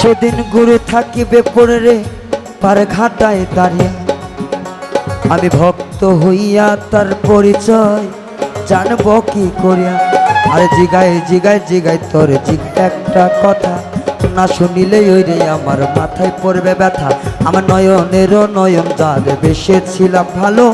সেদিন গুরু থাকিবে পড়ে রে পার ঘাটায় দাঁড়িয়া, আমি ভক্ত হইয়া তার পরিচয় জানব কি করিয়া। আরে জিগায় জিগায় জিগায় তোর জিগায় একটা কথা, না শুনিলে ওই রে আমার মাথায় পড়বে ব্যথা। আমার নয়নেরও নয়ন যার বেসেছিলাম ভালো,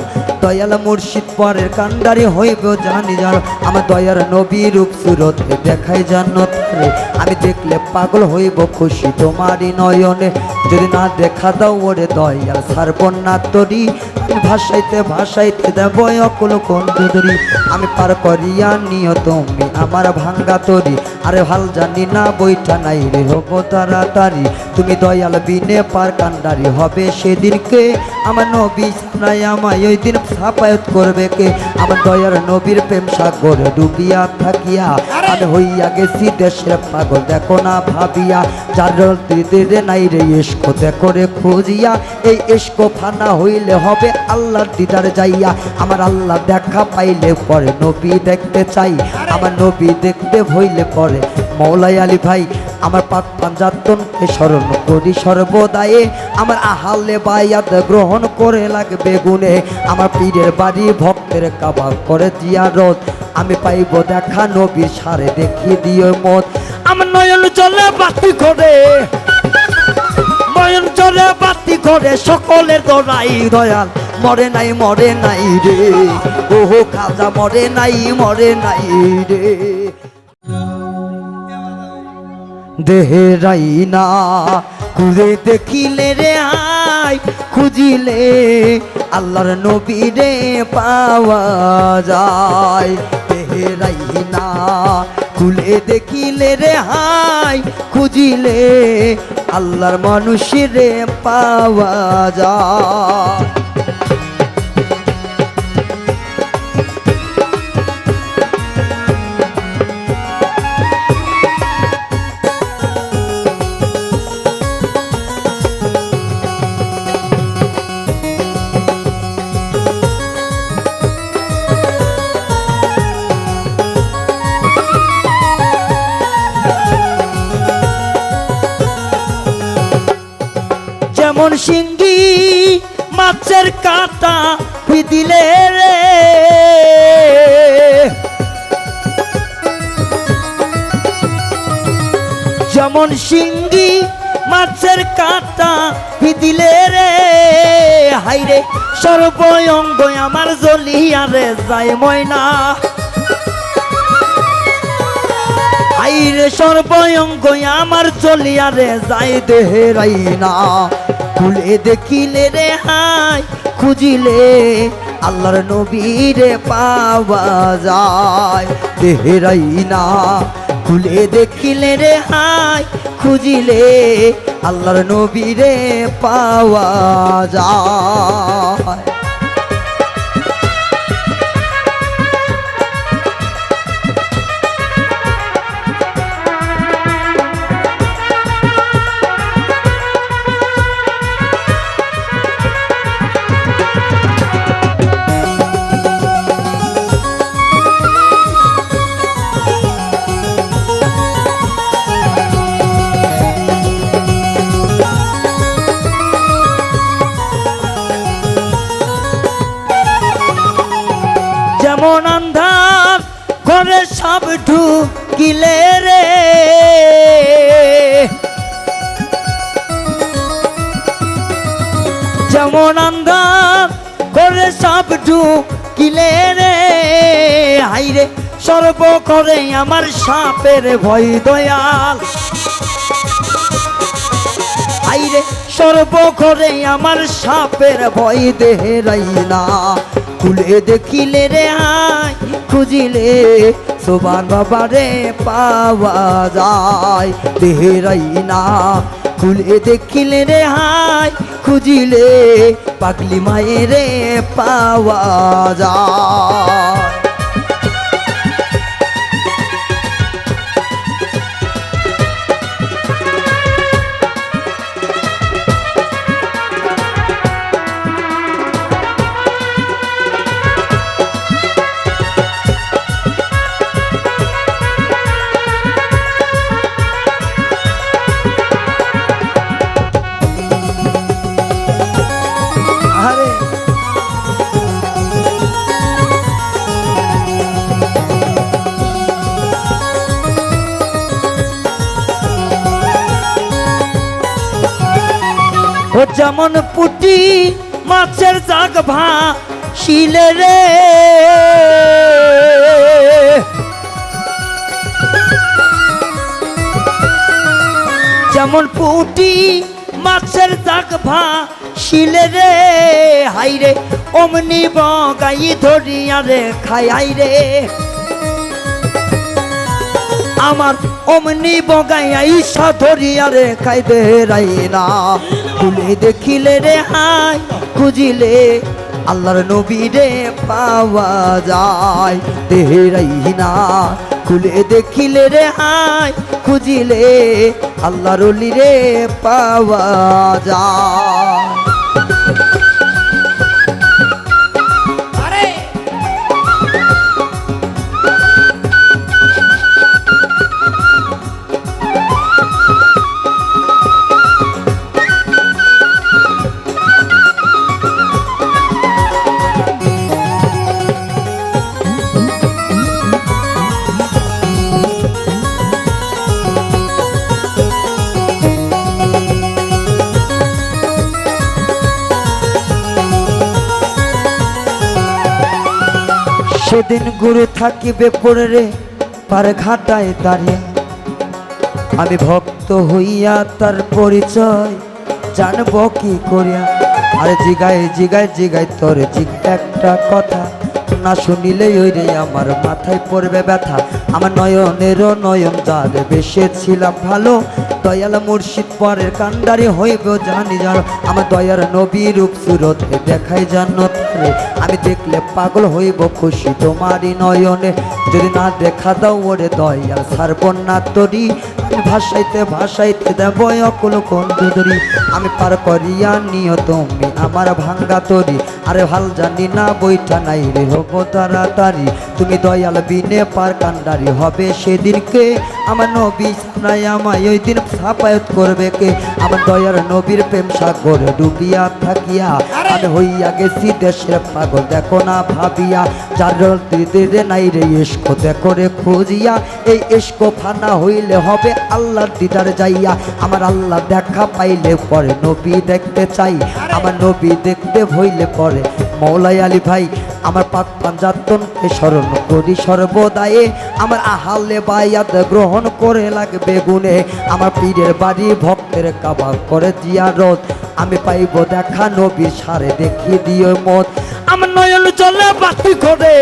দয়াল মুর্শিদ পরের কান্ডারি হইব জানি জানো। আমার দয়ার নবী রূপ সুরত দেখাই জানো তারে, আমি দেখলে পাগল হইব খুশি তোমারই নয়নে। যদি না দেখা দাও ওরে দয়াল সারব না তরি, আমি ভাসাইতে ভাসাইতে দেব অকুল কোন দুদরি। আমি পার করিয়া নিও তুমি আমার ভাঙ্গা তরি, আরে ভাল জানি না বইটা নাই রে হব তাড়াতাড়ি। তুমি দয়াল বিনে পার কান্ডারি হবে সেদিনকে, আমার নবী নাই আমায় ওই দিন সাপায়াত করবে কে। আমার দয়ার নবীর প্রেম সাগরে ডুবিয়া থাকিয়া, আমি হইয়া গেছি দেশের পাগল দেখো না ভাবিয়া। যার দিতে নাই রে ইস্ক দেখো রে খুঁজিয়া, এই ইস্ক ফানা হইলে হবে আল্লাহর দিদার যাইয়া। আমার আল্লাহ দেখা পাইলে পরে নবী দেখতে চাই, আমার নবী দেখতে হইলে পরে মৌলাই আলী ভাই আমার পাক পাঞ্জাতনকে স্মরণ করি সর্বদায়ে। আমার আহালে বায়াত গ্রহণ করে লাগবে গুণে, আমার পীরের বাড়ি ভক্তের কাবা করে জিয়ারত। আমি পাইব দেখা নবী সারে দেখি দিও মত। আমার নয়ন চলে বাতি করে, নয়ন চলে বাতি করে সকলের দোলাই দয়াল মরে নাই মরে নাই রে, ওহো খাজা মরে নাই মরে নাই রে। দেহেরাই না খুঁজে দেখিলে রে হাই, খুঁজিলে আল্লাহর নবী রে পাওয়া যায়। দেহেরাই না খুলে দেখিলে রে হাই, খুঁজিলে আল্লাহর মানুষ রে পাওয়া যায়। যেমন শিঙ্গি মাছের কাঁটা দিলে রে, যেমন শিঙ্গি মাছের কাঁটা দিলে রে, হাইরে সর্বঙ্গ আমার জ্বলিয়া রে যায় ময়না। আইরে সর্বঙ্গ আমার চলিয়া রে যায় দেহেরাই না খুলে দেখিলে রে হাই, খুঁজিলে আল্লাহর নবী রে পাওয়া যায়। দেহেরাই না খুলে দেখিলে রে হাই, খুঁজিলে আল্লাহর নবী রে পাওয়া যায়। যেমন আন্ধার ঘরে সব ঢুকিলে রে, যেমন আন্ধার ঘরে সব ঢুকিলে রে, হাইরে সর্ব করে আমার সাপের ভয় দয়াল। হাইরে সর্ব করে আমার সাপের ভয় দেহেরাই না খুলে দেখিলে রে হাই, খুঁজিলে সোবান বাবা রে পাওয়া যায়। দেহেরাই না খুলে দেখিলে রে হাই, খুঁজিলে পাগলি মায়ের রে পাওয়া যায়। যেমন পুটি মাছের জাগ ভাসিলে রে, যেমন পুটি মাছের জাগ ভাসিলে রে, হাইরে অমনি বগাই ধরিয়া রে খাই হাইরে, আমার অমনি বগাইয়া ঈশা ধরিয়া রে খাই দেরাই না। খুলে দেখিলে রে হাই খুঁজিলে আল্লাহর নবী রে পাওয়া যায় দেরাই না। খুলে দেখিলে রে হাই খুঁজিলে আল্লাহর ওলি রে পাওয়া যায়। সেদিন গুরু থাকিবে পড়ে রে পার ঘাটায় দাঁড়িয়ে, আমি ভক্ত হইয়া তার পরিচয় জানব কি করিয়া। আরে জিগায় জিগায় জিগায় তোর জিগায় একটা কথা, না শুনিলে ওই রে আমার মাথায় পড়বে ব্যথা। আমার নয়নেরও নয়ন যার বেসেছিলাম ভালো, দয়াল মুর্শিদ পরের কান্ডারি হইব জানি জানো। আমার দয়ার নবী রূপ সুরতে দেখাই জান্নাত রে, আমি দেখলে পাগল হইব খুশি তোমারই নয়নে। যদি না দেখা দাও ওরে দয়াল ছাড়ব না তরি, আমি ভাসাইতে ভাসাইতে দেব অকুল কন্দুদরি। আমি পার করিয়া নিও তুমি আমার ভাঙ্গা তরি, আরে ভাল জানি না বইটা নাই রে হবো তাড়াতাড়ি। তুমি দয়াল বিনে পার কান্ডারি হবে সেদিনকে, আমার নবী সামনাই আমায় ওই দিন সাপায়াত করবে কে। আমার দয়ার নবীর প্রেম সাগরে ডুবিয়া থাকিয়া আমি হইয়া গেছি দেশের পাগল দেখো না ভাবিয়া। যার দিদিরে নাই রে ইস্ক দেখো রে খুঁজিয়া, এই ইস্ক ফানা হইলে হবে আল্লাহর দিদার যাইয়া। আমার আল্লাহ দেখা পাইলে পরে নবী দেখতে চাই, আমার নবী দেখতে হইলে পরে মৌলাই আলী ভাই আমার পাক পাঞ্জাতনকে স্মরণ করি সর্বদায়ে। আমার আহালে বায়াত গ্রহণ করে লাগবে গুণে, আমার পীরের বাড়ি ভক্তের কাবা করে জিয়ারত। আমি পাইব দেখা নবী সারে দেখি দিও মত। আমার নয়ন চলে বাতি করে,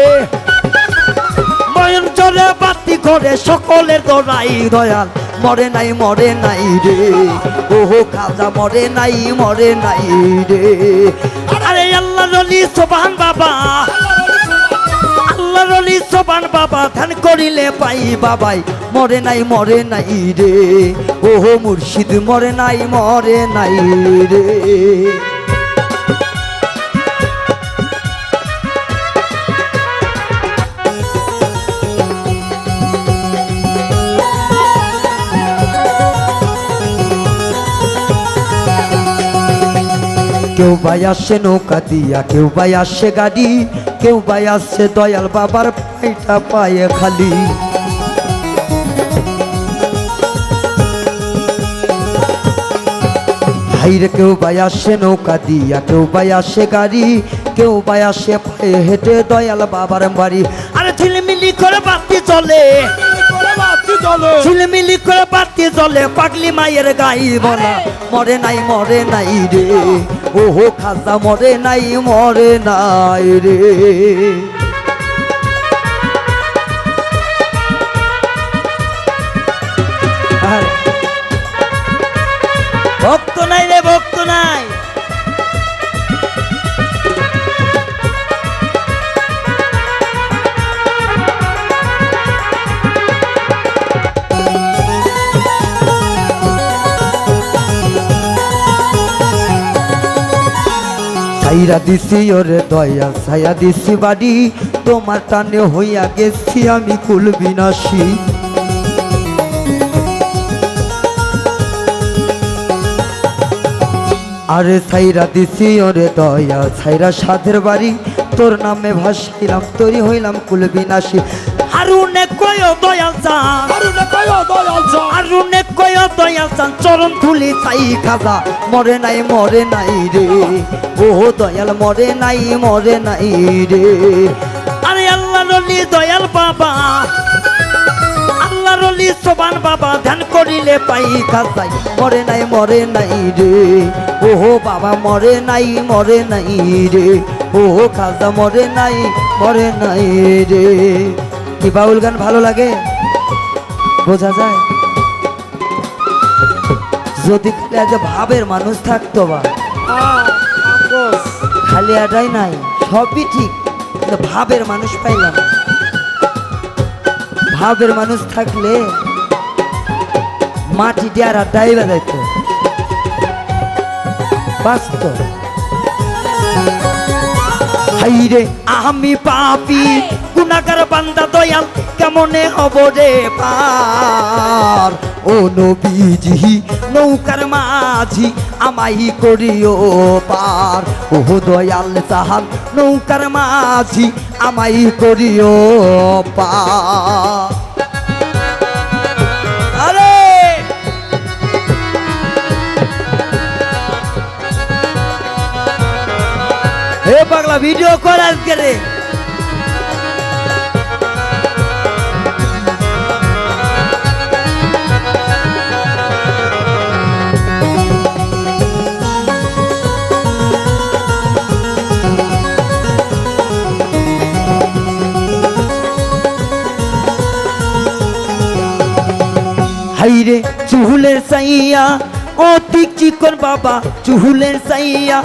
নয়ন চলে বাতি করে সকলের দরাই দয়াল মরে নাই মরে নাই রে, ওহো খাজা মরে নাই মরে নাই রে। আরে আল্লাহ রলি সোবান বাবা, আল্লাহ রলি সোবান বাবা ধ্যান করিলে পাই বাবাই মরে নাই রে, ওহো মুর্শিদ মরে নাই রে। কেউ ভাই আসে নৌকা দিয়া, কেউ ভাই আসে গাড়ি, কেউ ভাই আসছে দয়াল বাবার পাইটা পায়ে খালি। হাইরে কেউ ভাই আসে নৌকা দিয়া, কেউ ভাই আসে গাড়ি, কেউ ভাই আসে পায়ে হেঁটে দয়াল বাবার বাড়ি। আরে ঝিলমিলি করে বাতি চলে, ঝিলমিলি করে বাতি চলে পাগলি মায়ের গাই বলা মরে নাই রে, ওহো খাজা মরে নাই রে। ভক্ত নাই রে ভক্ত নাই। ছাইরা দিছি ওরে দয়া ছায়া দিছি বাড়ি, তোমার টানে হইয়া গেছি আমি কুল বিনাশী। আরে ছাইরা দিছি ওরে দয়া ছাইরা সাধের বাড়ি, তোর নামে ভাসাইলাম তৈরি হইলাম কুল বিনাশী। হারুনে কয় দয়াল চান, হারুনে কয় দয়াল চান, হারুনে কয় দয়াল চান, চরণ ধুলি চাই খাজা, মরে নাই রে, ও দয়াল মরে নাই রে। আরে আল্লাহ রলি দয়াল বাবা, আল্লাহ রলি সোবান বাবা, ধ্যান করিলে পাই খাজাই, মরে নাই রে, ও বাবা মরে নাই রে, ও খাজা মরে নাই রে। কি বাউল গান ভালো লাগে বোঝা যায়? যদি খালি আজ ভাবের মানুষ থাকতো বা, খালি এটাই নাই, সবই ঠিক, কিন্তু ভাবের মানুষ পাইলাম। ভাবের মানুষ থাকলে মাটি দেয়ার আর ডাইবা যাইতো, বাস্তব। হাইরে আমি পাপী গুনাহগার বান্দা দয়াল, কেমনে হব রে পার, ও নবীজি নৌকার মাঝি আমাই করিও পার, ও দয়াল চাহান নৌকার মাঝি আমাই করিও পার। আরে হে পাগলা ভিডিও কর আজকে রে। হাইরে চুহুলের সাইয়া অতি চিকন বাবা, চুহুলের সাইয়া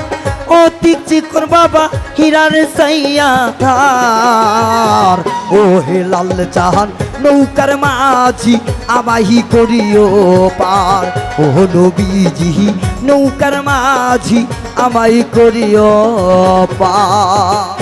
অতি চিকন বাবা, হীরার সাইয়া ধার, ও হে লাল চাহান নৌকার মাঝি আমাহি করিও পার, ও নবীজি নৌকার মাঝি আমাই করিও পার।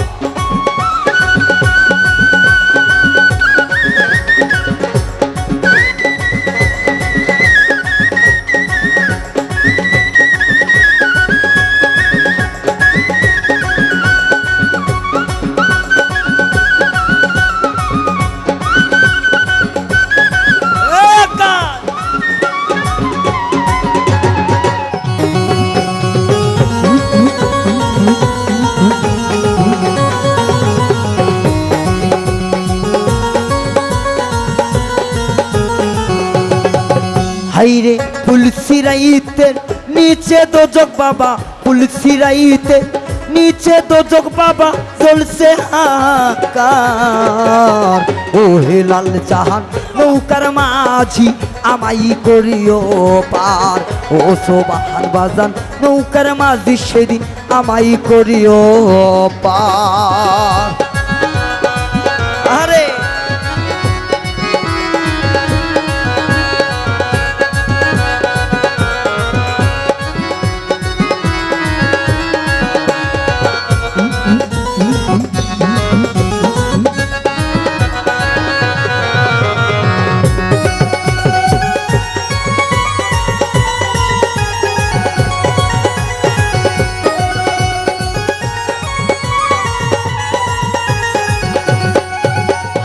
হাইরে ফুলসিরাইতের নিচে দোজক বাবা, ফুলসিরাইতে নিচে দোজক বাবা, জ্বলছে হাহাকার, ও হে লাল চাহান নৌকার মাঝি আমাই করিও পার, ও সোবাহান বাজান নৌকার মাঝি সেদিন আমাই করিও পার। আরে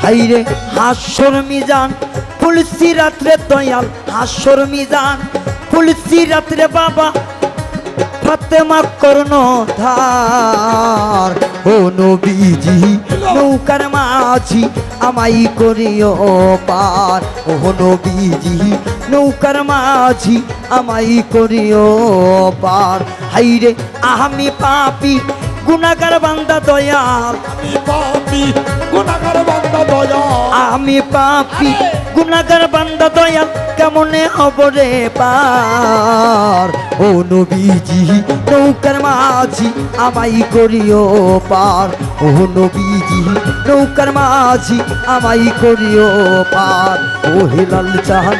হাইরে হাসর মিজান ফুলসি রাত্রে দয়াল, হাসর মিজান ফুলসি রাত্রে বাবা, ফাতেমা কর্ণধার, ও নবীজি নৌকার মাঝি আমাই করিও পার, ও নবীজি নৌকার মাঝি আমাই করিও পার। হাইরে আমি পাপী গুনাহগার বান্দা দয়াল, আমি পাপী গুনাহগার বান্দা দয়াল, আমি পাপী গুনাহগার বান্দা দয়াল, কেমনে হব রে পার, ও নবীজি নৌকার মাঝি আমাই করিও পার, ও নবীজি নৌকার মাঝি আমাই করিও পার, ও হে লাল চাহান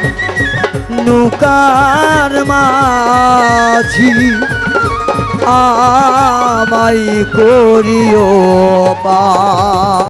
নৌকার মাঝি আমাই করিও পার।